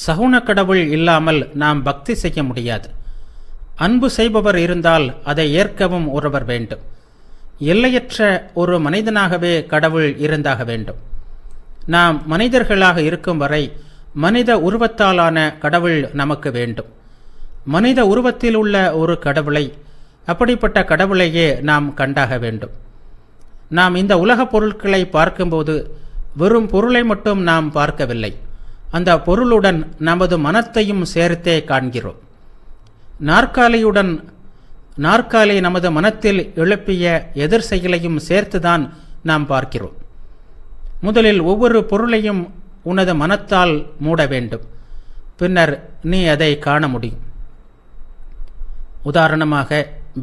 சகுன கடவுள் இல்லாமல் நாம் பக்தி செய்ய முடியாது. அன்பு செய்பவர் இருந்தால் அதை ஏற்கவும் ஒருவர் வேண்டும். எல்லையற்ற ஒரு மனிதனாகவே கடவுள் இருந்தாக வேண்டும். நாம் மனிதர்களாக இருக்கும் வரை மனித உருவத்தாலான கடவுள் நமக்கு வேண்டும். மனித உருவத்தில் உள்ள ஒரு கடவுளை, அப்படிப்பட்ட கடவுளையே நாம் கண்டாக வேண்டும். நாம் இந்த உலகப் பொருட்களை பார்க்கும்போது வெறும் பொருளை மட்டும் நாம் பார்க்கவில்லை, அந்த பொருளுடன் நமது மனத்தையும் சேர்த்தே காண்கிறோம். நாற்காலி நமது மனத்தில் எழுப்பிய எதிர் செயலையும் சேர்த்துதான் நாம் பார்க்கிறோம். முதலில் ஒவ்வொரு பொருளையும் உனது மனத்தால் மூட வேண்டும், பின்னர் நீ அதை காண முடியும். உதாரணமாக,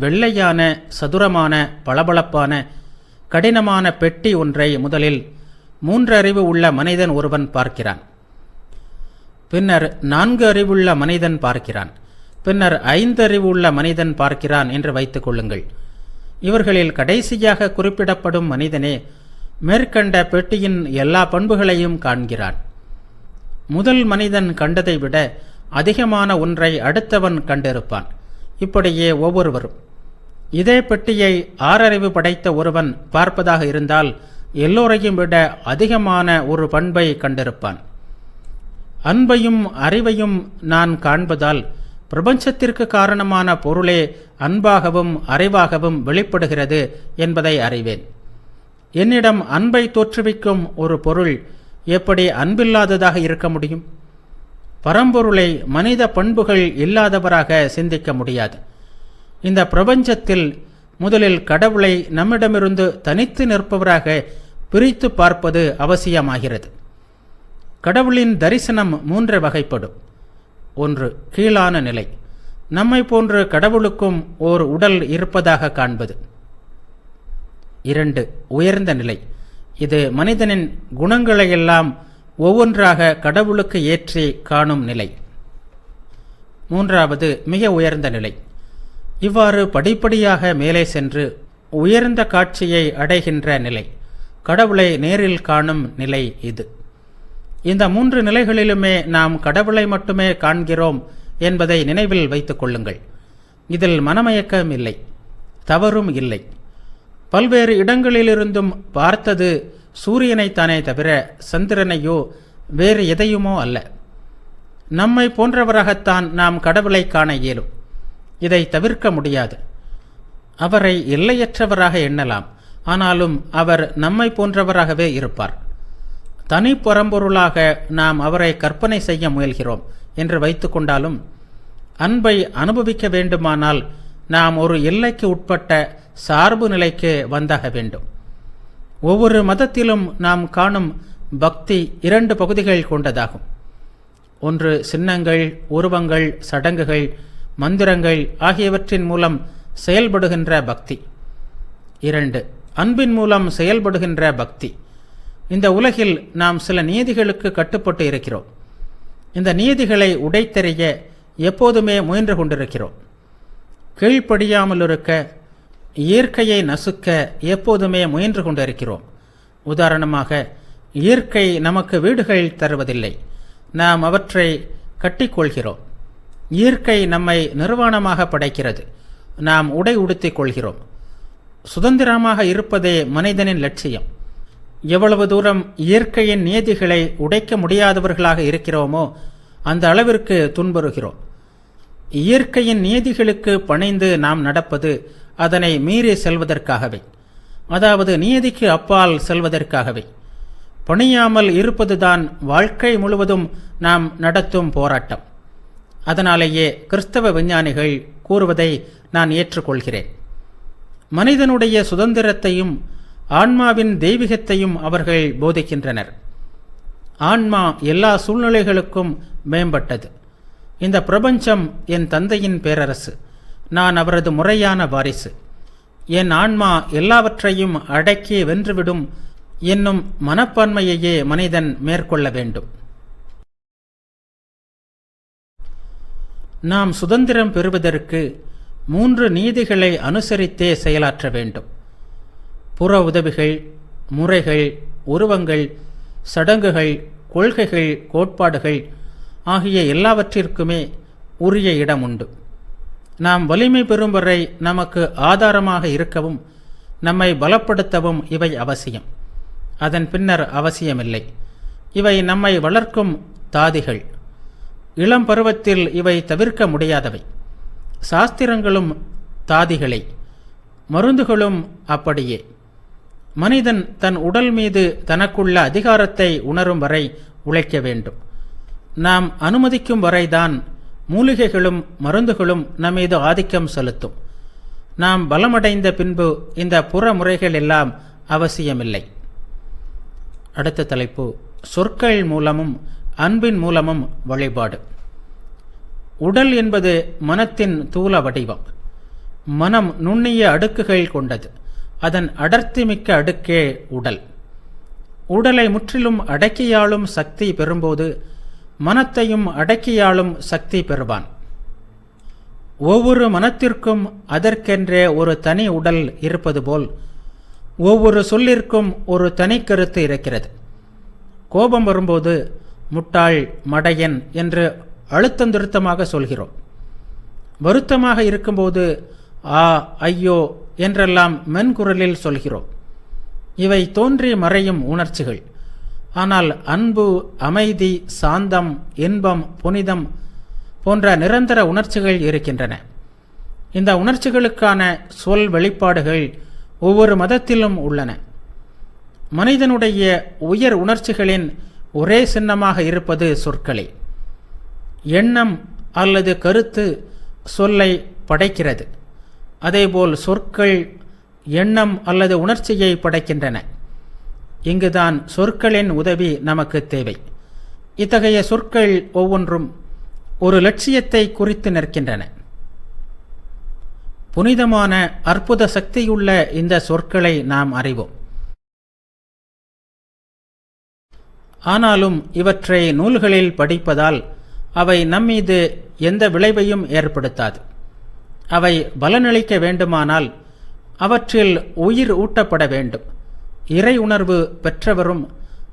வெள்ளையான, சதுரமான, பளபளப்பான, கடினமான பெட்டி ஒன்றை முதலில் 3 அறிவு உள்ள மனிதன் ஒருவன் பார்க்கிறான். பின்னர் 4 அறிவுள்ள மனிதன் பார்க்கிறான். பின்னர் 5 அறிவு உள்ள மனிதன் பார்க்கிறான் என்று வைத்துக் கொள்ளுங்கள். இவர்களில் கடைசியாக குறிப்பிடப்படும் மனிதனே மேற்கண்ட பெட்டியின் எல்லா பண்புகளையும் காண்கிறான். முதல் மனிதன் கண்டதை விட அதிகமான ஒன்றை அடுத்தவன் கண்டிருப்பான். இப்படியே ஒவ்வொருவரும். இதே பெட்டியை 6 அறிவு படைத்த ஒருவன் பார்ப்பதாக இருந்தால் எல்லோரையும் விட அதிகமான ஒரு பண்பை கண்டிருப்பான். அன்பையும் அறிவையும் நான் காண்பதால் பிரபஞ்சத்திற்கு காரணமான பொருளே அன்பாகவும் அறிவாகவும் வெளிப்படுகிறது என்பதை அறிவேன். என்னிடம் அன்பை தோற்றுவிக்கும் ஒரு பொருள் எப்படி அன்பில்லாததாக இருக்க முடியும்? பரம்பொருளை மனித பண்புகள் இல்லாதவராக சிந்திக்க முடியாது. இந்த பிரபஞ்சத்தில் முதலில் கடவுளை நம்மிடமிருந்து தனித்து நிற்பவராக பிரித்து பார்ப்பது அவசியமாகிறது. கடவுளின் தரிசனம் 3 வகைப்படும். 1. கீழான நிலை, நம்மை போன்று கடவுளுக்கும் ஓர் உடல் இருப்பதாக காண்பது. 2. உயர்ந்த நிலை, இது மனிதனின் குணங்களையெல்லாம் ஒவ்வொன்றாக கடவுளுக்கு ஏற்றி காணும் நிலை. 3. மிக உயர்ந்த நிலை. இவ்வாறு படிப்படியாக மேலே சென்று உயர்ந்த காட்சியை அடைகின்ற நிலை, கடவுளை நேரில் காணும் நிலை இது. இந்த 3 நிலைகளிலுமே நாம் கடவுளை மட்டுமே காண்கிறோம் என்பதை நினைவில் வைத்துக் கொள்ளுங்கள். இதில் மனமயக்கம் இல்லை, தவறும் இல்லை. பல்வேறு இடங்களிலிருந்தும் பார்த்தது சூரியனைத்தானே தவிர சந்திரனையோ வேறு எதையுமோ அல்ல. நம்மை போன்றவராகத்தான் நாம் கடவுளை காண இயலும். இதை தவிர்க்க முடியாது. அவரை எல்லையற்றவராக எண்ணலாம், ஆனாலும் அவர் நம்மை போன்றவராகவே இருப்பார். தனி பரம்பொருளாக நாம் அவரை கற்பனை செய்ய முயல்கிறோம் என்று வைத்து கொண்டாலும், அன்பை அனுபவிக்க வேண்டுமானால் நாம் ஒரு எல்லைக்கு உட்பட்ட சார்பு நிலைக்கு வந்தாக வேண்டும். ஒவ்வொரு மதத்திலும் நாம் காணும் பக்தி 2 பகுதிகள் கொண்டதாகும். 1. சின்னங்கள், உருவங்கள், சடங்குகள், மந்திரங்கள் ஆகியவற்றின் மூலம் செயல்படுகின்ற பக்தி. 2. அன்பின் மூலம் செயல்படுகின்ற பக்தி. இந்த உலகில் நாம் சில நியதிகளுக்கு கட்டுப்பட்டு இருக்கிறோம். இந்த நியதிகளை உடைத்தெறிய எப்போதுமே முயன்று கொண்டிருக்கிறோம். கீழ்ப்படியாமல் இருக்க, இயற்கையை நசுக்க எப்போதுமே முயன்று கொண்டிருக்கிறோம். உதாரணமாக, இயற்கை நமக்கு வீடுகள் தருவதில்லை, நாம் அவற்றை கட்டிக்கொள்கிறோம். இயற்கை நம்மை நிர்வாணமாக படைக்கிறது, நாம் உடை உடுத்திக் கொள்கிறோம். சுதந்திரமாக இருப்பதே மனிதனின் லட்சியம். எவ்வளவு தூரம் இயற்கையின் நியதிகளை உடைக்க முடியாதவர்களாக இருக்கிறோமோ அந்த அளவிற்கு துன்புறுகிறோம். இயற்கையின் நியதிகளுக்கு பணிந்து நாம் நடப்பது அதனை மீறி செல்வதற்காகவே, அதாவது நியதிக்கு அப்பால் செல்வதற்காகவே. பணியாமல் இருப்பதுதான் வாழ்க்கை முழுவதும் நாம் நடத்தும் போராட்டம். அதனாலேயே கிறிஸ்தவ விஞ்ஞானிகள் கூறுவதை நான் ஏற்றுக்கொள்கிறேன். மனிதனுடைய சுதந்திரத்தையும் ஆன்மாவின் தெய்வீகத்தையும் அவர்கள் போதிக்கின்றனர். ஆன்மா எல்லா சூழ்நிலைகளுக்கும் மேம்பட்டது. இந்த பிரபஞ்சம் என் தந்தையின் பேரரசு, நான் அவரது முறையான வாரிசு. என் ஆன்மா எல்லாவற்றையும் அடக்கி வென்றுவிடும் என்னும் மனப்பான்மையையே மனிதன் மேற்கொள்ள வேண்டும். நாம் சுதந்திரம் பெறுவதற்கு 3 நீதிகளை அனுசரித்தே செயலாற்ற வேண்டும். புற உதவிகள், முறைகள், உருவங்கள், சடங்குகள், கொள்கைகள், கோட்பாடுகள் ஆகிய எல்லாவற்றிற்குமே உரிய இடம் உண்டு. நாம் வலிமை பெறும் வரை நமக்கு ஆதாரமாக இருக்கவும் நம்மை பலப்படுத்தவும் இவை அவசியம். அதன் பின்னர் அவசியமில்லை. இவை நம்மை வளர்க்கும் தாதிகள். இளம் பருவத்தில் இவை தவிர்க்க முடியாதவை. சாஸ்திரங்களும் தாதிகளே, மருந்துகளும் அப்படியே. மனிதன் தன் உடல் மீது தனக்குள்ள அதிகாரத்தை உணரும் வரை உழைக்க வேண்டும். நாம் அனுமதிக்கும் வரைதான் மூலிகைகளும் மருந்துகளும் நம்மீது ஆதிக்கம் செலுத்தும். நாம் பலமடைந்த பின்பு இந்த புற முறைகள் எல்லாம் அவசியமில்லை. அடுத்த தலைப்பு, சொற்கள் மூலமும் அன்பின் மூலமும் வழிபாடு. உடல் என்பது மனத்தின் தூல வடிவம். மனம் நுண்ணிய அடுக்குகள் கொண்டது. அதன் அடர்த்தி மிக்க அடுக்கே உடல். உடலை முற்றிலும் அடக்கியாளும் சக்தி பெறும்போது மனத்தையும் அடக்கியாளும் சக்தி பெறுவான். ஒவ்வொரு மனத்திற்கும் அதற்கென்றே ஒரு தனி உடல் இருப்பது போல் ஒவ்வொரு சொல்லிற்கும் ஒரு தனி கருத்து இருக்கிறது. கோபம் வரும்போது முட்டாள், மடையன் என்று அழுத்தந்திருத்தமாக சொல்கிறோம். வருத்தமாக இருக்கும்போது ஆ, ஐயோ என்றெல்லாம் மென்குரலில் சொல்கிறோம். இவை தோன்றி மறையும் உணர்ச்சிகள். ஆனால் அன்பு, அமைதி, சாந்தம், இன்பம், புனிதம் போன்ற நிரந்தர உணர்ச்சிகள் இருக்கின்றன. இந்த உணர்ச்சிகளுக்கான சொல் வெளிப்பாடுகள் ஒவ்வொரு மதத்திலும் உள்ளன. மனிதனுடைய உயர் உணர்ச்சிகளின் ஒரே சின்னமாக இருப்பது சொற்களே. எண்ணம் அல்லது கருத்து சொல்லை படைக்கிறது. அதேபோல் சொற்கள் எண்ணம் அல்லது உணர்ச்சியை படைக்கின்றன. இங்குதான் சொற்களின் உதவி நமக்கு தேவை. இத்தகைய சொற்கள் ஒவ்வொன்றும் ஒரு லட்சியத்தை குறித்து நிற்கின்றன. புனிதமான அற்புத சக்தியுள்ள இந்த சொற்களை நாம் அறிவோம். ஆனாலும் இவற்றை நூல்களில் படிப்பதால் அவை நம்மீது எந்த விளைவையும் ஏற்படுத்தாது. அவை பலனளிக்க வேண்டுமானால் அவற்றில் உயிர் ஊட்டப்பட வேண்டும். இறை உணர்வு பெற்றவரும்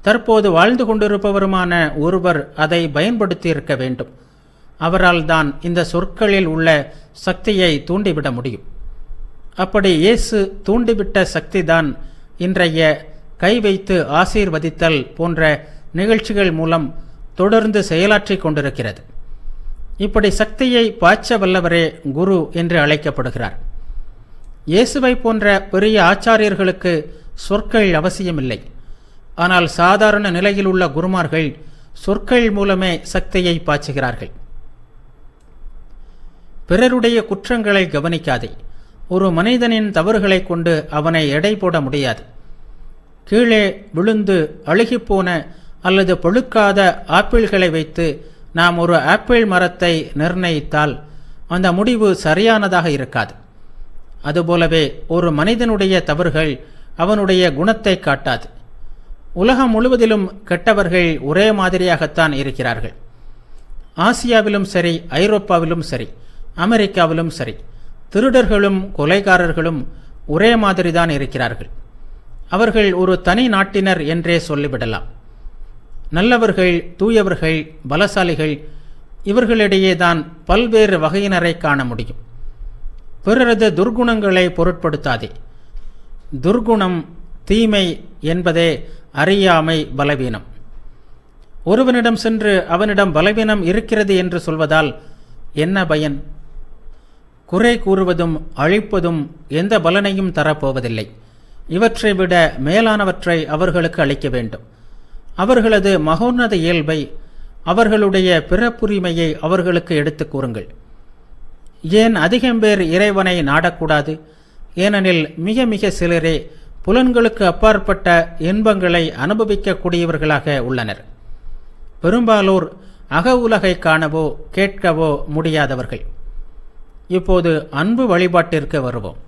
தற்போது வாழ்ந்து கொண்டிருப்பவருமான ஒருவர் அதை பயன்படுத்தி இருக்க வேண்டும். அவரால் தான் இந்த சொற்களில் உள்ள சக்தியை தூண்டிவிட முடியும். அப்படி இயேசு தூண்டிவிட்ட சக்திதான் இன்றைய கை வைத்து ஆசீர்வதித்தல் போன்ற நிகழ்ச்சிகள் மூலம் தொடர்ந்து செயலாற்றிக் கொண்டிருக்கிறது. இப்படி சக்தியை பாய்ச்ச வல்லவரே குரு என்று அழைக்கப்படுகிறார். இயேசுவை போன்ற பெரிய ஆச்சாரியர்களுக்கு சொற்கள் அவசியமில்லை. ஆனால் சாதாரண நிலையில் உள்ள குருமார்கள் சொற்கள் மூலமே சக்தியை பாய்ச்சுகிறார்கள். பிறருடைய குற்றங்களை கவனிக்காதே. ஒரு மனிதனின் தவறுகளை கொண்டு அவனை எடை போட முடியாது. கீழே விழுந்து அழுகிப்போன அல்லது பழுக்காத ஆப்பிள்களை வைத்து நாம் ஒரு ஆப்பிள் மரத்தை நிர்ணயித்தால் அந்த முடிவு சரியானதாக இருக்காது. அதுபோலவே ஒரு மனிதனுடைய தவறுகள் அவனுடைய குணத்தை காட்டாது. உலகம் முழுவதிலும் கெட்டவர்கள் ஒரே மாதிரியாகத்தான் இருக்கிறார்கள். ஆசியாவிலும் சரி, ஐரோப்பாவிலும் சரி, அமெரிக்காவிலும் சரி, திருடர்களும் கொலைகாரர்களும் ஒரே மாதிரிதான் இருக்கிறார்கள். அவர்கள் ஒரு தனி நாட்டினர் என்றே சொல்லிவிடலாம். நல்லவர்கள், தூயவர்கள், பலசாலிகள் இவர்களிடையேதான் பல்வேறு வகையினரை காண முடியும். பிறரது துர்குணங்களை பொருட்படுத்தாதே. துர்குணம், தீமை என்பதே அறியாமை, பலவீனம். ஒருவனிடம் சென்று அவனிடம் பலவீனம் இருக்கிறது என்று சொல்வதால் என்ன பயன்? குறை கூறுவதும் அழிப்பதும் எந்த பலனையும் தரப்போவதில்லை. இவற்றை விட மேலானவற்றை அவர்களுக்கு அளிக்க வேண்டும். அவர்களது மகோன்னத இயல்பை, அவர்களுடைய பிறப்புரிமையை அவர்களுக்கு எடுத்துக் கூறுங்கள். ஏன் அதிகம் பேர் இறைவனை நாடக்கூடாது? ஏனெனில் மிக மிக சிலரே புலன்களுக்கு அப்பாற்பட்ட இன்பங்களை அனுபவிக்கக்கூடியவர்களாக உள்ளனர். பெரும்பாலோர் அக உலகை காணவோ கேட்கவோ முடியாதவர்கள். இப்போது அன்பு வழிபாட்டிற்கு வருவோம்.